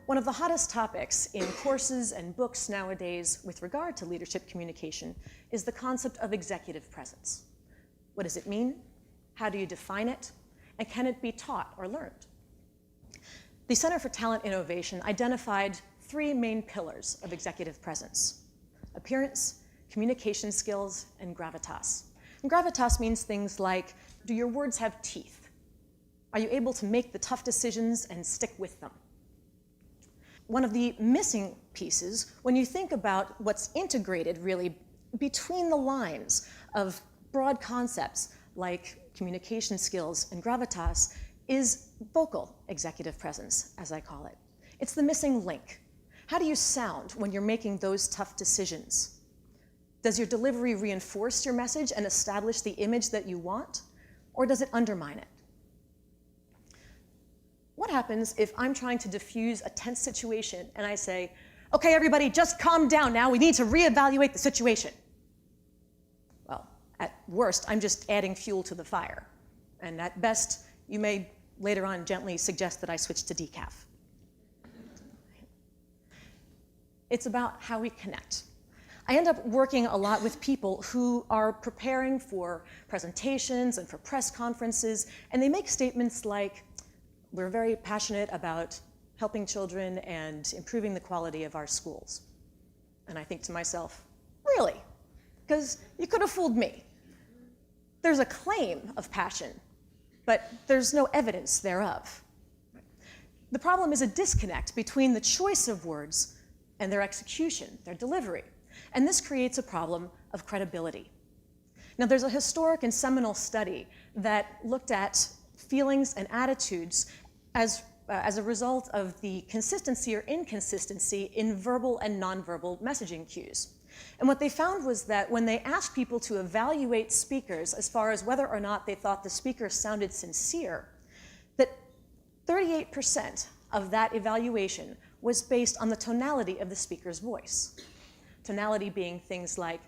One of the hottest topics in courses and books nowadays with regard to leadership communication is the concept of executive presence. What does it mean? How do you define it? And can it be taught or learned? The Center for Talent Innovation identified three main pillars of executive presence: appearance, communication skills, and gravitas. And gravitas means things like, do your words have teeth? Are you able to make the tough decisions and stick with them? One of the missing pieces, when you think about what's integrated really between the lines of broad concepts like communication skills and gravitas, is vocal executive presence, as I call it. It's the missing link. How do you sound when you're making those tough decisions? Does your delivery reinforce your message and establish the image that you want, or does it undermine it? What happens if I'm trying to diffuse a tense situation and I say, okay, everybody, just calm down now, we need to reevaluate the situation? Well, at worst, I'm just adding fuel to the fire. And at best, you may later on gently suggest that I switch to decaf. It's about how we connect. I end up working a lot with people who are preparing for presentations and for press conferences, and they make statements like, we're very passionate about helping children and improving the quality of our schools. And I think to myself, really? Because you could have fooled me. There's a claim of passion, but there's no evidence thereof. The problem is a disconnect between the choice of words and their execution, their delivery. And this creates a problem of credibility. Now, there's a historic and seminal study that looked at feelings and attitudes as a result of the consistency or inconsistency in verbal and nonverbal messaging cues. And what they found was that when they asked people to evaluate speakers as far as whether or not they thought the speaker sounded sincere, that 38% of that evaluation was based on the tonality of the speaker's voice. Tonality being things like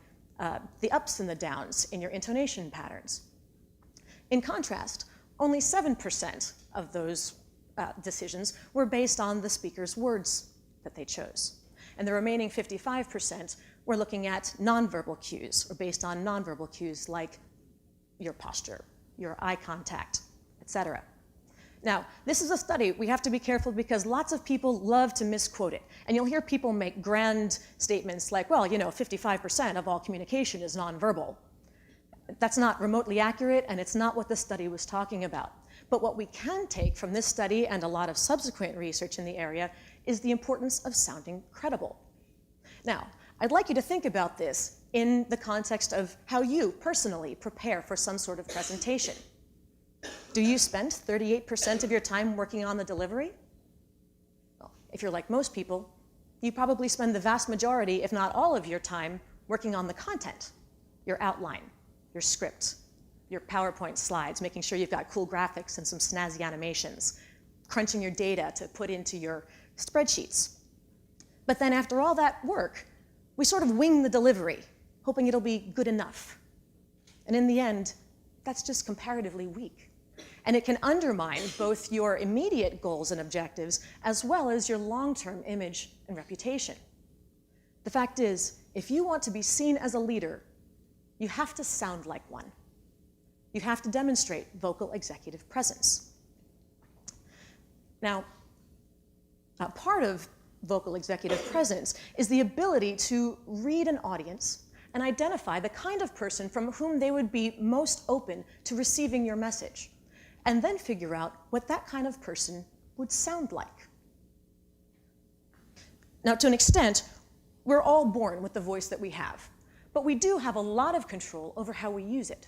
the ups and the downs in your intonation patterns. In contrast, only 7% of those decisions were based on the speaker's words that they chose. And the remaining 55% were looking at nonverbal cues, or based on nonverbal cues like your posture, your eye contact, etc. Now, this is a study. We have to be careful because lots of people love to misquote it. And you'll hear people make grand statements like, well, 55% of all communication is nonverbal. That's not remotely accurate, and it's not what the study was talking about. But what we can take from this study and a lot of subsequent research in the area is the importance of sounding credible. Now, I'd like you to think about this in the context of how you personally prepare for some sort of presentation. Do you spend 38% of your time working on the delivery? Well, if you're like most people, you probably spend the vast majority, if not all of your time, working on the content, your outline, your script, your PowerPoint slides, making sure you've got cool graphics and some snazzy animations, crunching your data to put into your spreadsheets. But then after all that work, we sort of wing the delivery, hoping it'll be good enough. And in the end, that's just comparatively weak. And it can undermine both your immediate goals and objectives, as well as your long-term image and reputation. The fact is, if you want to be seen as a leader, you have to sound like one. You have to demonstrate vocal executive presence. Now, part of vocal executive presence is the ability to read an audience and identify the kind of person from whom they would be most open to receiving your message, and then figure out what that kind of person would sound like. Now, to an extent, we're all born with the voice that we have, but we do have a lot of control over how we use it.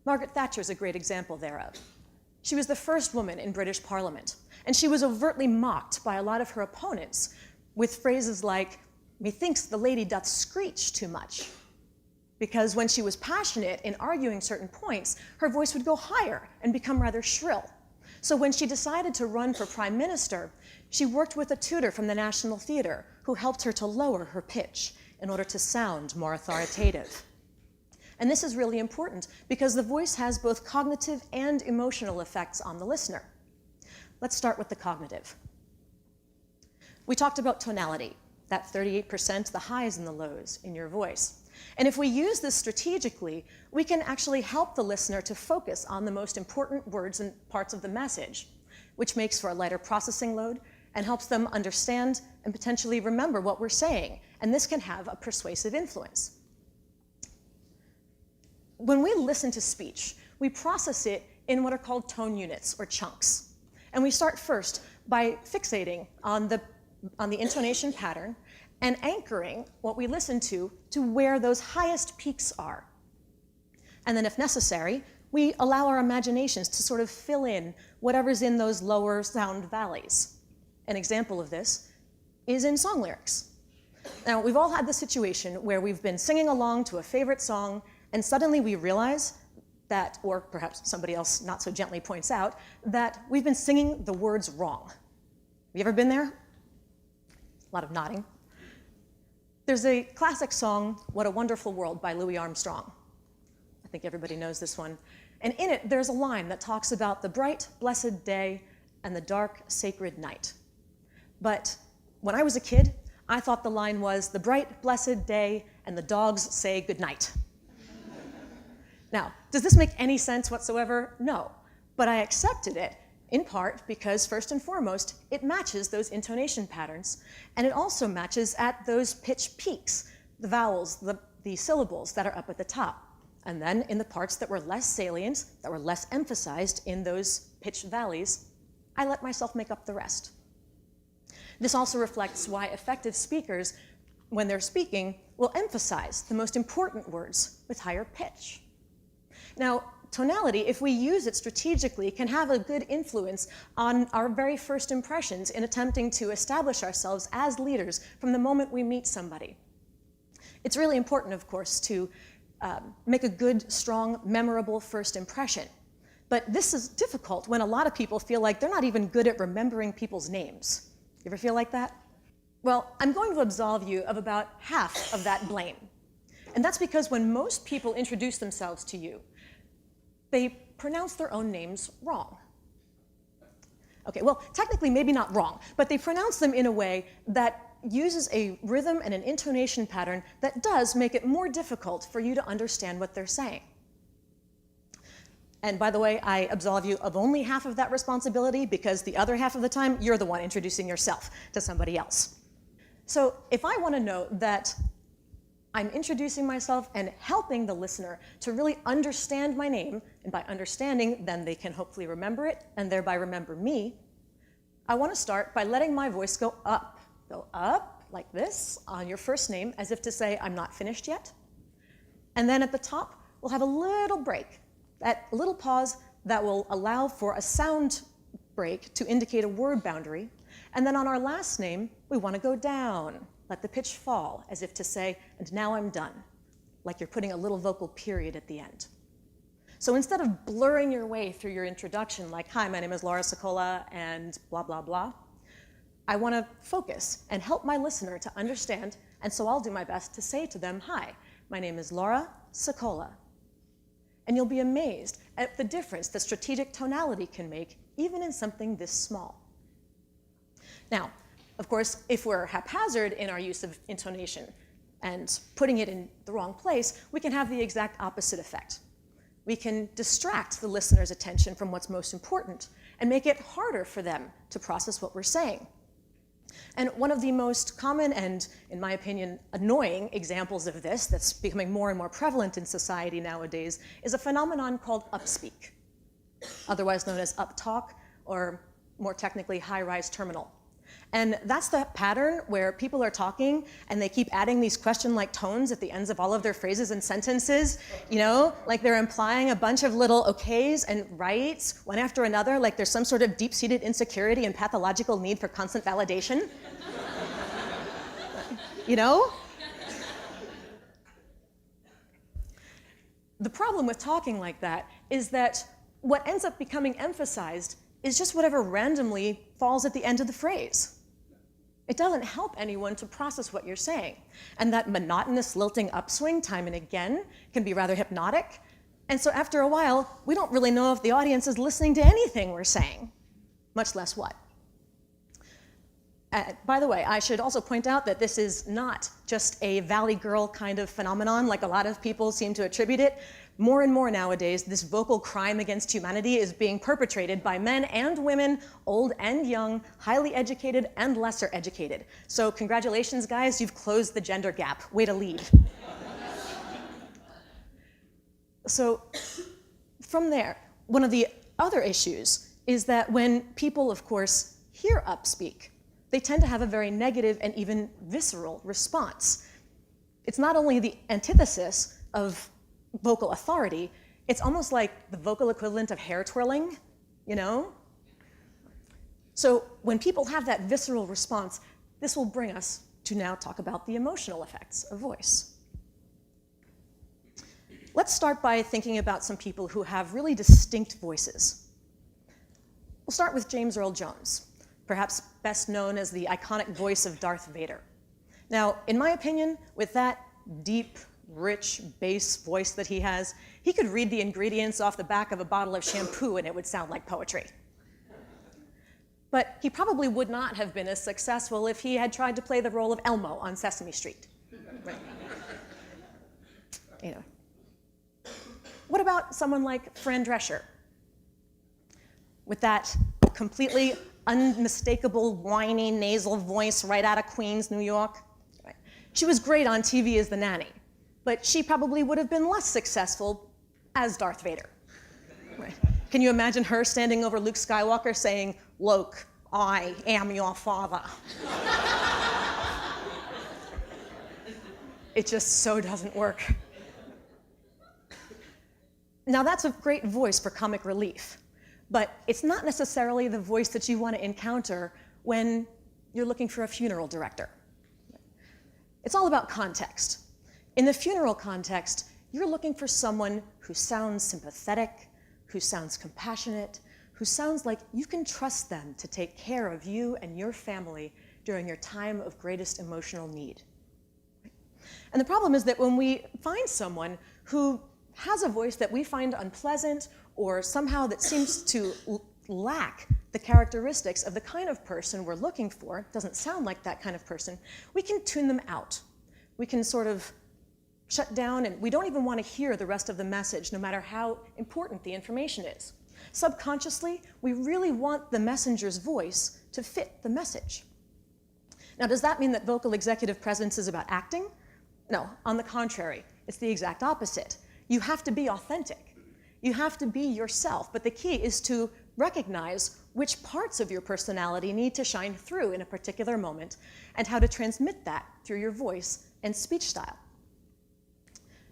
Margaret Thatcher is a great example thereof. She was the first woman in British Parliament, and she was overtly mocked by a lot of her opponents with phrases like, "Methinks the lady doth screech too much." because when she was passionate in arguing certain points, her voice would go higher and become rather shrill. So when she decided to run for prime minister, she worked with a tutor from the National Theatre who helped her to lower her pitch in order to sound more authoritative. And this is really important because the voice has both cognitive and emotional effects on the listener. Let's start with the cognitive. We talked about tonality, that 38%, the highs and the lows in your voice. And if we use this strategically, we can actually help the listener to focus on the most important words and parts of the message, which makes for a lighter processing load and helps them understand and potentially remember what we're saying. And this can have a persuasive influence. When we listen to speech, we process it in what are called tone units or chunks. And we start first by fixating on the intonation pattern and anchoring what we listen to where those highest peaks are. And then if necessary, we allow our imaginations to sort of fill in whatever's in those lower sound valleys. An example of this is in song lyrics. Now, we've all had the situation where we've been singing along to a favorite song, and suddenly we realize that, or perhaps somebody else not so gently points out, that we've been singing the words wrong. Have you ever been there? A lot of nodding. There's a classic song, What a Wonderful World by Louis Armstrong. I think everybody knows this one. And in it, there's a line that talks about the bright, blessed day and the dark, sacred night. But when I was a kid, I thought the line was, the bright, blessed day and the dogs say goodnight. Now, does this make any sense whatsoever? No. But I accepted it, in part because, first and foremost, it matches those intonation patterns, and it also matches at those pitch peaks, the vowels, the syllables that are up at the top. And then in the parts that were less salient, that were less emphasized in those pitch valleys, I let myself make up the rest. This also reflects why effective speakers, when they're speaking, will emphasize the most important words with higher pitch. Now, tonality, if we use it strategically, can have a good influence on our very first impressions in attempting to establish ourselves as leaders from the moment we meet somebody. It's really important, of course, to make a good, strong, memorable first impression. But this is difficult when a lot of people feel like they're not even good at remembering people's names. You ever feel like that? Well, I'm going to absolve you of about half of that blame. And that's because when most people introduce themselves to you, they pronounce their own names wrong. Okay, well, technically maybe not wrong, but they pronounce them in a way that uses a rhythm and an intonation pattern that does make it more difficult for you to understand what they're saying. And by the way, I absolve you of only half of that responsibility because the other half of the time, you're the one introducing yourself to somebody else. So if I want to know that I'm introducing myself and helping the listener to really understand my name, and by understanding, then they can hopefully remember it, and thereby remember me, I want to start by letting my voice go up like this on your first name, as if to say, I'm not finished yet. And then at the top, we'll have a little break, that little pause that will allow for a sound break to indicate a word boundary. And then on our last name, we want to go down. Let the pitch fall, as if to say, and now I'm done, like you're putting a little vocal period at the end. So instead of blurring your way through your introduction, like, hi, my name is Laura Sicola, and blah, blah, blah, I want to focus and help my listener to understand, and so I'll do my best to say to them, hi, my name is Laura Sicola. And you'll be amazed at the difference that strategic tonality can make, even in something this small. Now, of course, if we're haphazard in our use of intonation and putting it in the wrong place, we can have the exact opposite effect. We can distract the listener's attention from what's most important and make it harder for them to process what we're saying. And one of the most common and, in my opinion, annoying examples of this that's becoming more and more prevalent in society nowadays is a phenomenon called upspeak, otherwise known as uptalk, or more technically, high-rise terminal. And that's the pattern where people are talking and they keep adding these question-like tones at the ends of all of their phrases and sentences, you know, like they're implying a bunch of little okays and rights, one after another, like there's some sort of deep-seated insecurity and pathological need for constant validation. You know? The problem with talking like that is that what ends up becoming emphasized is just whatever randomly falls at the end of the phrase. It doesn't help anyone to process what you're saying. And that monotonous lilting upswing time and again can be rather hypnotic. And so after a while, we don't really know if the audience is listening to anything we're saying, much less what. By the way, I should also point out that this is not just a Valley Girl kind of phenomenon like a lot of people seem to attribute it. More and more nowadays, this vocal crime against humanity is being perpetrated by men and women, old and young, highly educated and lesser educated. So congratulations, guys, you've closed the gender gap. Way to lead. So from there, one of the other issues is that when people, of course, hear upspeak, they tend to have a very negative and even visceral response. It's not only the antithesis of vocal authority, it's almost like the vocal equivalent of hair twirling, you know? So when people have that visceral response, this will bring us to now talk about the emotional effects of voice. Let's start by thinking about some people who have really distinct voices. We'll start with James Earl Jones, perhaps best known as the iconic voice of Darth Vader. Now, in my opinion, with that deep, rich bass voice that he has, he could read the ingredients off the back of a bottle of shampoo and it would sound like poetry. But he probably would not have been as successful if he had tried to play the role of Elmo on Sesame Street. Right. You know. What about someone like Fran Drescher? With that completely unmistakable, whiny, nasal voice right out of Queens, New York. Right. She was great on TV as the nanny, but she probably would have been less successful as Darth Vader. Right. Can you imagine her standing over Luke Skywalker saying, "Luke, I am your father"? It just so doesn't work. Now that's a great voice for comic relief, but it's not necessarily the voice that you want to encounter when you're looking for a funeral director. It's all about context. In the funeral context, you're looking for someone who sounds sympathetic, who sounds compassionate, who sounds like you can trust them to take care of you and your family during your time of greatest emotional need. And the problem is that when we find someone who has a voice that we find unpleasant or somehow that seems to lack the characteristics of the kind of person we're looking for, doesn't sound like that kind of person, we can tune them out. We can sort of shut down and we don't even want to hear the rest of the message, no matter how important the information is. Subconsciously, we really want the messenger's voice to fit the message. Now, does that mean that vocal executive presence is about acting? No, on the contrary, it's the exact opposite. You have to be authentic. You have to be yourself, but the key is to recognize which parts of your personality need to shine through in a particular moment and how to transmit that through your voice and speech style.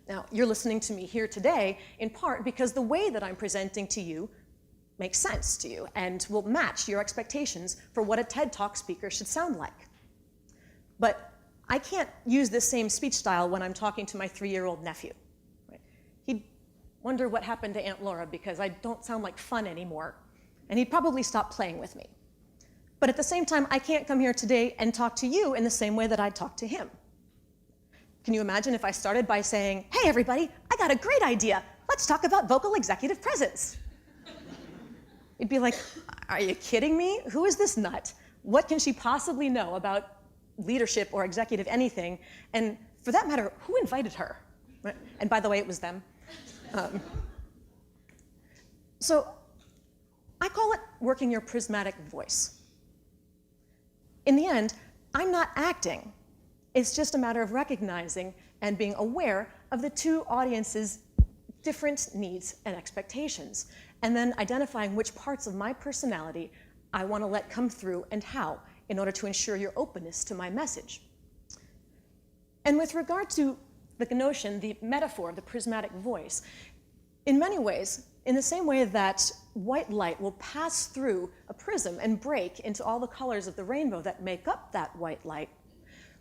Now, you're listening to me here today in part because the way that I'm presenting to you makes sense to you and will match your expectations for what a TED Talk speaker should sound like. But I can't use this same speech style when I'm talking to my 3-year-old nephew. He'd wonder what happened to Aunt Laura because I don't sound like fun anymore, and he'd probably stop playing with me. But at the same time, I can't come here today and talk to you in the same way that I'd talk to him. Can you imagine if I started by saying, "Hey everybody, I got a great idea. Let's talk about vocal executive presence." You'd be like, "Are you kidding me? Who is this nut? What can she possibly know about leadership or executive anything? And for that matter, who invited her?" And by the way, it was them. So I call it working your prismatic voice. In the end, I'm not acting. It's just a matter of recognizing and being aware of the two audiences' different needs and expectations, and then identifying which parts of my personality I want to let come through and how, in order to ensure your openness to my message. And with regard to the notion, the metaphor of the prismatic voice, in many ways, in the same way that white light will pass through a prism and break into all the colors of the rainbow that make up that white light,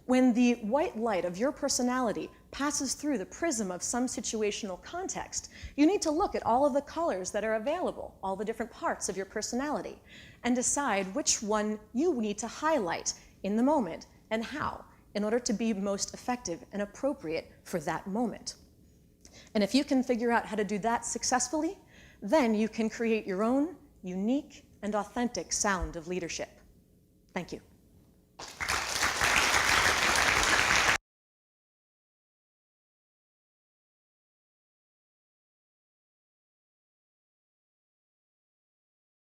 when the white light of your personality passes through the prism of some situational context, you need to look at all of the colors that are available, all the different parts of your personality, and decide which one you need to highlight in the moment and how, in order to be most effective and appropriate for that moment. And if you can figure out how to do that successfully, then you can create your own unique and authentic sound of leadership. Thank you.